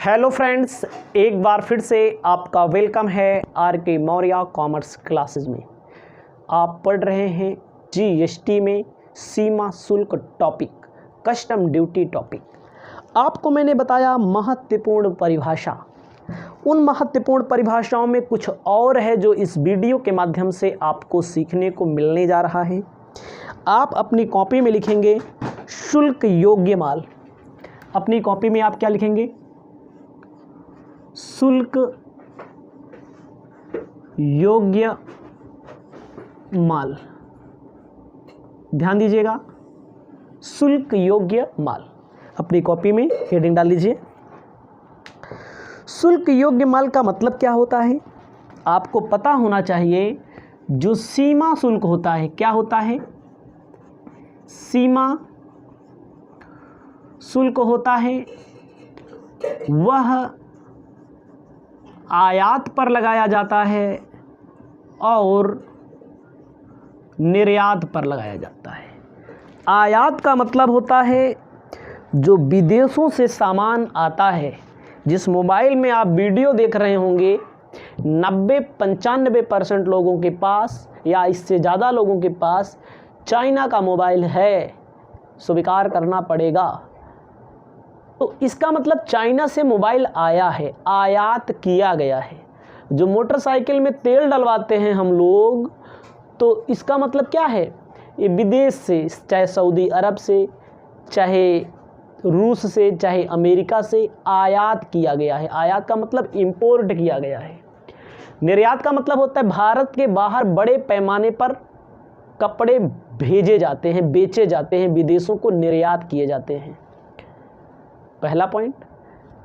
Hello friends, एक बार फिर से आपका वेलकम है आर के मौर्य कॉमर्स क्लासेस में। आप पढ़ रहे हैं जीएसटी में सीमा शुल्क टॉपिक, कस्टम ड्यूटी टॉपिक। आपको मैंने बताया महत्वपूर्ण परिभाषा। उन महत्वपूर्ण परिभाषाओं में कुछ और है जो इस वीडियो के माध्यम से आपको सीखने को मिलने जा रहा है। आप अपनी कॉपी में लिखेंगे शुल्क योग्य माल। अपनी कॉपी में आप क्या लिखेंगे? शुल्क योग्य माल। ध्यान दीजिएगा, शुल्क योग्य माल। अपनी कॉपी में हेडिंग डाल लीजिए। शुल्क योग्य माल का मतलब क्या होता है आपको पता होना चाहिए। जो सीमा शुल्क होता है, क्या होता है? सीमा शुल्क होता है वह आयात पर लगाया जाता है और निर्यात पर लगाया जाता है। आयात का मतलब होता है जो विदेशों से सामान आता है। जिस मोबाइल में आप वीडियो देख रहे होंगे 90-95% लोगों के पास या इससे ज़्यादा लोगों के पास चाइना का मोबाइल है, स्वीकार करना पड़ेगा। तो इसका मतलब चाइना से मोबाइल आया है, आयात किया गया है। जो मोटरसाइकिल में तेल डलवाते हैं हम लोग, तो इसका मतलब क्या है? ये विदेश से, चाहे सऊदी अरब से, चाहे रूस से, चाहे अमेरिका से आयात किया गया है। आयात का मतलब इंपोर्ट किया गया है। निर्यात का मतलब होता है भारत के बाहर बड़े पैमाने पर कपड़े भेजे जाते हैं, बेचे जाते हैं, विदेशों को निर्यात किए जाते हैं। पहला पॉइंट,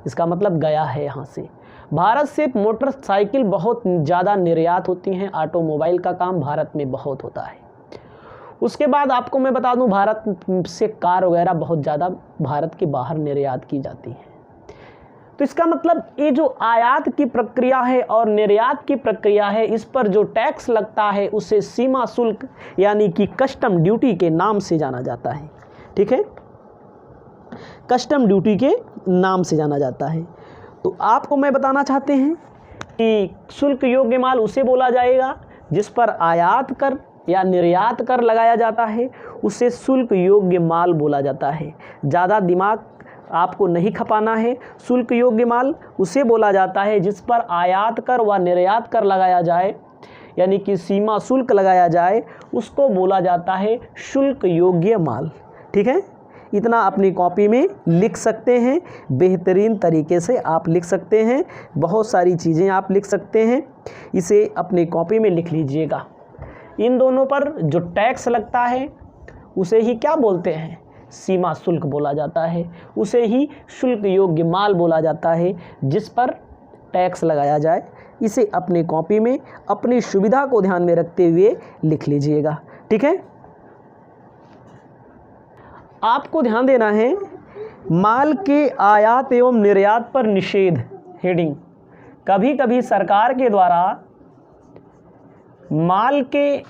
इसका मतलब गया है यहाँ से। भारत से मोटरसाइकिल बहुत ज़्यादा निर्यात होती हैं। ऑटोमोबाइल का काम भारत में बहुत होता है। उसके बाद आपको मैं बता दूं, भारत से कार वगैरह बहुत ज़्यादा भारत के बाहर निर्यात की जाती हैं। तो इसका मतलब ये जो आयात की प्रक्रिया है और निर्यात की प्रक्रिया है, इस पर जो टैक्स लगता है उसे सीमा शुल्क यानी कि कस्टम ड्यूटी के नाम से जाना जाता है। ठीक है, कस्टम ड्यूटी के नाम से जाना जाता है। तो आपको मैं बताना चाहते हैं कि शुल्क योग्य माल उसे बोला जाएगा जिस पर आयात कर या निर्यात कर लगाया जाता है, उसे शुल्क योग्य माल बोला जाता है। ज़्यादा दिमाग आपको नहीं खपाना है। शुल्क योग्य माल उसे बोला जाता है जिस पर आयात कर व निर्यात कर लगाया जाए, यानी कि सीमा शुल्क लगाया जाए, उसको बोला जाता है शुल्क योग्य माल। ठीक है, इतना अपनी कॉपी में लिख सकते हैं। बेहतरीन तरीके से आप लिख सकते हैं, बहुत सारी चीज़ें आप लिख सकते हैं। इसे अपनी कॉपी में लिख लीजिएगा। इन दोनों पर जो टैक्स लगता है उसे ही क्या बोलते हैं? सीमा शुल्क बोला जाता है। उसे ही शुल्क योग्य माल बोला जाता है जिस पर टैक्स लगाया जाए। इसे अपनी कॉपी में अपनी सुविधा को ध्यान में रखते हुए लिख लीजिएगा। ठीक है, आपको ध्यान देना है माल के आयात एवं निर्यात पर निषेध। हेडिंग, कभी कभी सरकार के द्वारा माल के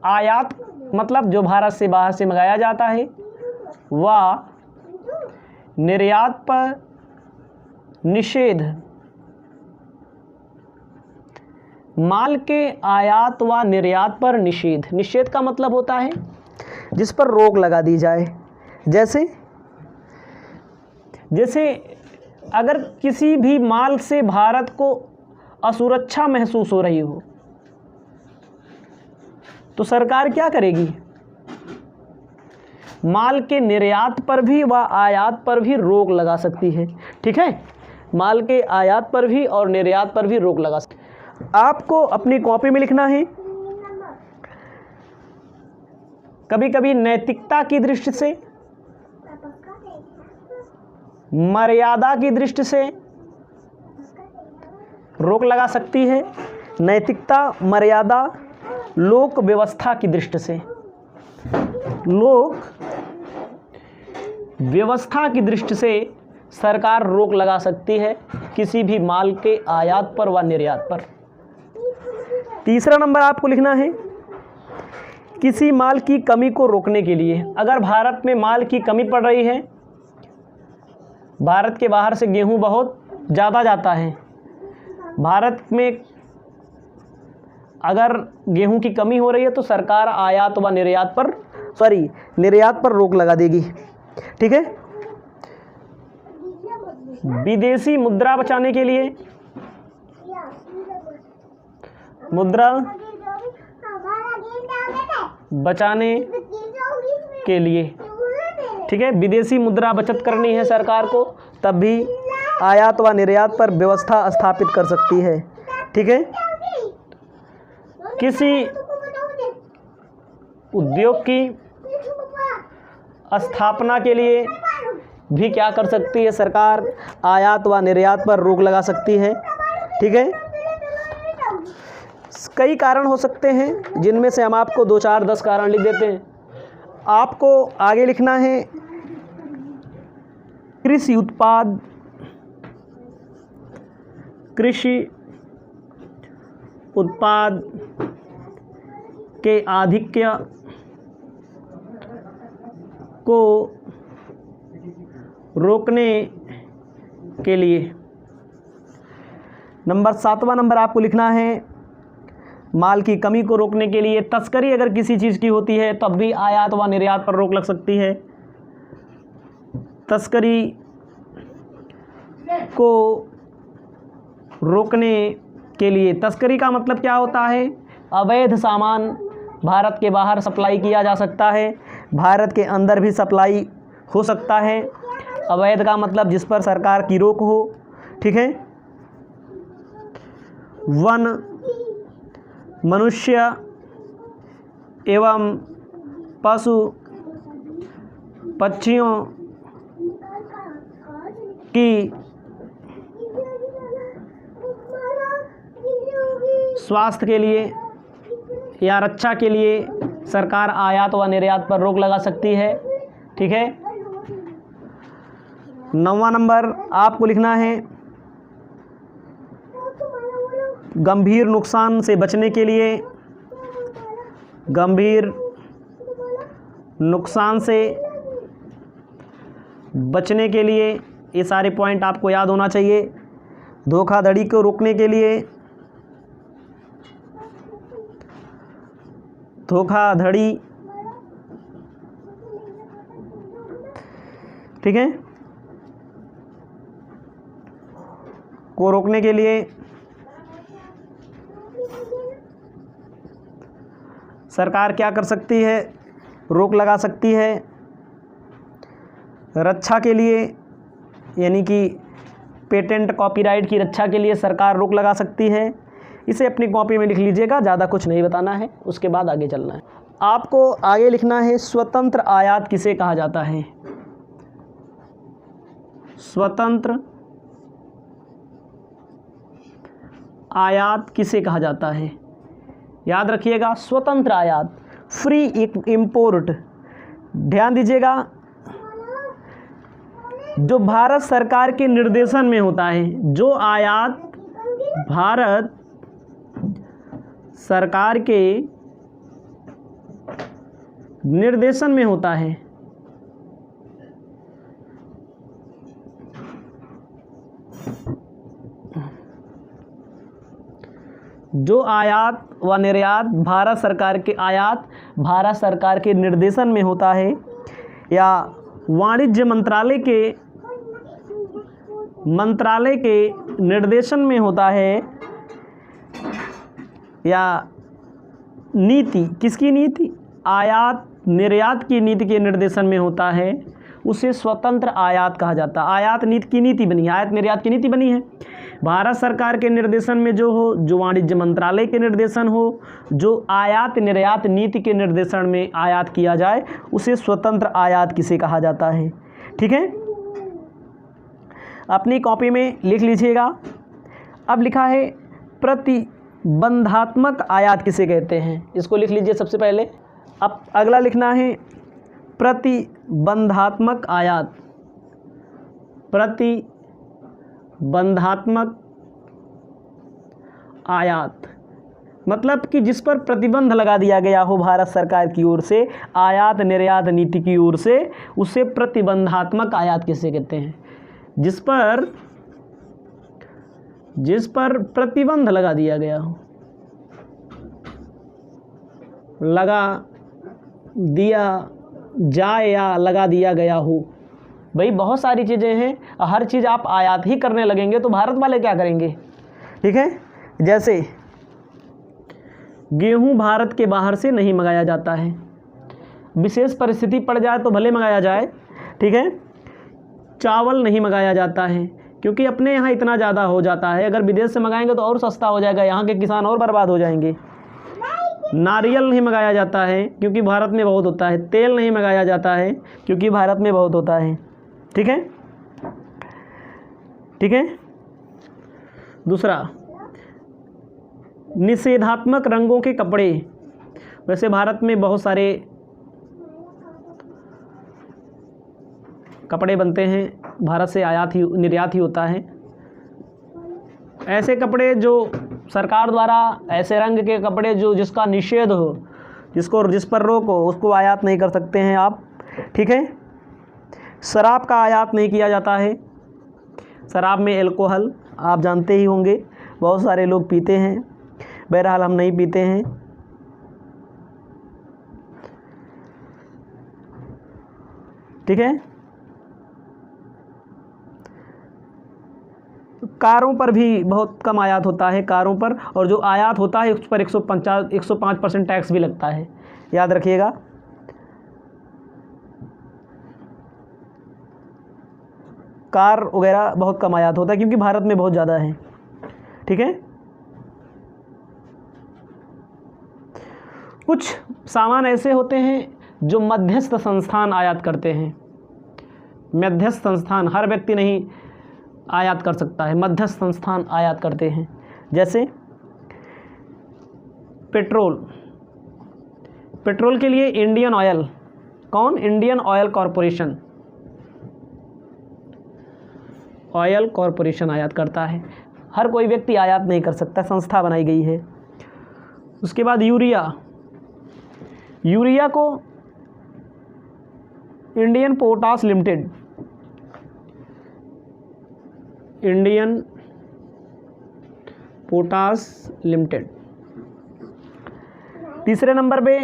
आयात मतलब जो भारत से बाहर से मंगाया जाता है व निर्यात पर निषेध। माल के आयात व निर्यात पर निषेध। निषेध का मतलब होता है जिस पर रोक लगा दी जाए। जैसे अगर किसी भी माल से भारत को असुरक्षा महसूस हो रही हो तो सरकार क्या करेगी? माल के निर्यात पर भी व आयात पर भी रोक लगा सकती है। ठीक है, माल के आयात पर भी और निर्यात पर भी रोक लगा सकती है। आपको अपनी कॉपी में लिखना है, कभी कभी नैतिकता की दृष्टि से, मर्यादा की दृष्टि से रोक लगा सकती है। नैतिकता, मर्यादा, लोक व्यवस्था की दृष्टि से, लोक व्यवस्था की दृष्टि से सरकार रोक लगा सकती है किसी भी माल के आयात पर व निर्यात पर। तीसरा नंबर आपको लिखना है किसी माल की कमी को रोकने के लिए। अगर भारत में माल की कमी पड़ रही है, भारत के बाहर से गेहूं बहुत ज़्यादा जाता है। भारत में अगर गेहूं की कमी हो रही है तो सरकार आयात व निर्यात पर रोक लगा देगी। ठीक है। विदेशी मुद्रा बचाने के लिए, मुद्रा बचाने के लिए, ठीक है, विदेशी मुद्रा बचत करनी है सरकार को, तब भी आयात व निर्यात पर व्यवस्था स्थापित कर सकती है। ठीक है। किसी उद्योग की स्थापना के लिए भी क्या कर सकती है सरकार, आयात व निर्यात पर रोक लगा सकती है। ठीक है। कई कारण हो सकते हैं जिनमें से हम आपको 2, 4, 10 कारण लिख देते हैं। आपको आगे लिखना है कृषि उत्पाद के आधिक्य को रोकने के लिए। नंबर 7वां नंबर आपको लिखना है माल की कमी को रोकने के लिए। तस्करी अगर किसी चीज़ की होती है तब भी आयात व निर्यात पर रोक लग सकती है। तस्करी को रोकने के लिए, तस्करी का मतलब क्या होता है, अवैध सामान भारत के बाहर सप्लाई किया जा सकता है, भारत के अंदर भी सप्लाई हो सकता है। अवैध का मतलब जिस पर सरकार की रोक हो। ठीक है। वन, मनुष्य एवं पशु पक्षियों की स्वास्थ्य के लिए या रक्षा के लिए सरकार आयात व निर्यात पर रोक लगा सकती है। ठीक है। 9वां नंबर आपको लिखना है गंभीर नुकसान से बचने के लिए, गंभीर नुकसान से बचने के लिए, ये सारे पॉइंट आपको याद होना चाहिए। धोखाधड़ी को रोकने के लिए, धोखाधड़ी, ठीक है, को रोकने के लिए सरकार क्या कर सकती है, रोक लगा सकती है। रक्षा के लिए यानी कि पेटेंट कॉपीराइट की रक्षा के लिए सरकार रोक लगा सकती है। इसे अपनी कॉपी में लिख लीजिएगा, ज़्यादा कुछ नहीं बताना है, उसके बाद आगे चलना है। आपको आगे लिखना है स्वतंत्र आयात किसे कहा जाता है। स्वतंत्र आयात किसे कहा जाता है, याद रखिएगा, स्वतंत्र आयात, फ्री इंपोर्ट। ध्यान दीजिएगा, जो भारत सरकार के निर्देशन में होता है, जो आयात भारत सरकार के निर्देशन में होता है, जो आयात व निर्यात भारत सरकार के आयात भारत सरकार के निर्देशन में होता है या वाणिज्य मंत्रालय के निर्देशन में होता है, या नीति, किसकी नीति, आयात निर्यात की नीति के निर्देशन में होता है, उसे स्वतंत्र आयात कहा जाता है। आयात नीति की नीति बनी है, आयात निर्यात की नीति बनी है, भारत सरकार के निर्देशन में जो हो, जो वाणिज्य मंत्रालय के निर्देशन हो, जो आयात निर्यात नीति के निर्देशन में आयात किया जाए, उसे स्वतंत्र आयात किसे कहा जाता है। ठीक है। अपनी कॉपी में लिख लीजिएगा। अब लिखा है प्रतिबंधात्मक आयात किसे कहते हैं, इसको लिख लीजिए सबसे पहले। अब अगला लिखना है प्रतिबंधात्मक आयात। प्रतिबंधात्मक आयात मतलब कि जिस पर प्रतिबंध लगा दिया गया हो भारत सरकार की ओर से, आयात निर्यात नीति की ओर से, उसे प्रतिबंधात्मक आयात किसे कहते हैं। जिस पर प्रतिबंध लगा दिया गया हो, लगा दिया जाए या लगा दिया गया हो। भाई बहुत सारी चीज़ें हैं, हर चीज़ आप आयात ही करने लगेंगे तो भारत वाले क्या करेंगे? ठीक है, जैसे गेहूं भारत के बाहर से नहीं मंगाया जाता है, विशेष परिस्थिति पड़ जाए तो भले मंगाया जाए। ठीक है, चावल नहीं मंगाया जाता है क्योंकि अपने यहाँ इतना ज़्यादा हो जाता है, अगर विदेश से मंगाएंगे तो और सस्ता हो जाएगा, यहाँ के किसान और बर्बाद हो जाएंगे। नारियल नहीं मंगाया जाता है क्योंकि भारत में बहुत होता है। तेल नहीं मंगाया जाता है क्योंकि भारत में बहुत होता है। ठीक है, ठीक है। दूसरा, निषेधात्मक रंगों के कपड़े, वैसे भारत में बहुत सारे कपड़े बनते हैं, भारत से आयात ही निर्यात ही होता है। ऐसे कपड़े जो सरकार द्वारा, ऐसे रंग के कपड़े जो जिसका निषेध हो, जिस पर रोक हो, उसको आयात नहीं कर सकते हैं आप। ठीक है, शराब का आयात नहीं किया जाता है। शराब में एल्कोहल आप जानते ही होंगे, बहुत सारे लोग पीते हैं, बहरहाल हम नहीं पीते हैं। ठीक है, कारों पर भी बहुत कम आयात होता है, कारों पर, और जो आयात होता है उस पर 105% टैक्स भी लगता है, याद रखिएगा। कार वगैरह बहुत कम आयात होता है क्योंकि भारत में बहुत ज़्यादा है। ठीक है, कुछ सामान ऐसे होते हैं जो मध्यस्थ संस्थान आयात करते हैं। मध्यस्थ संस्थान, हर व्यक्ति नहीं आयात कर सकता है, मध्यस्थ संस्थान आयात करते हैं। जैसे पेट्रोल के लिए इंडियन ऑयल, कौन? इंडियन ऑयल कॉरपोरेशन आयात करता है। हर कोई व्यक्ति आयात नहीं कर सकता, संस्था बनाई गई है। उसके बाद यूरिया को इंडियन पोटाश लिमिटेड। तीसरे नंबर पे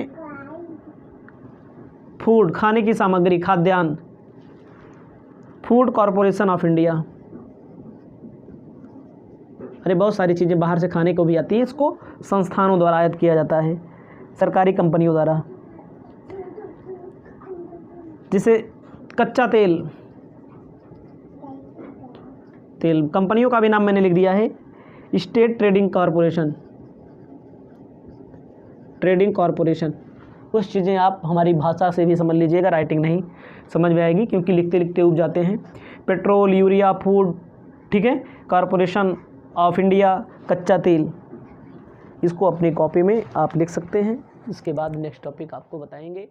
फूड, खाने की सामग्री, खाद्यान्न, फूड कॉरपोरेशन ऑफ इंडिया। अरे बहुत सारी चीज़ें बाहर से खाने को भी आती है, इसको संस्थानों द्वारा आयात किया जाता है, सरकारी कंपनियों द्वारा। जिसे कच्चा तेल कंपनियों का भी नाम मैंने लिख दिया है, स्टेट ट्रेडिंग कॉरपोरेशन। कुछ चीज़ें आप हमारी भाषा से भी समझ लीजिएगा, राइटिंग नहीं समझ में आएगी क्योंकि लिखते लिखते उब जाते हैं। पेट्रोल, यूरिया, फूड, ठीक है, कॉरपोरेशन ऑफ इंडिया, कच्चा तेल, इसको अपनी कॉपी में आप लिख सकते हैं। इसके बाद नेक्स्ट टॉपिक आपको बताएंगे।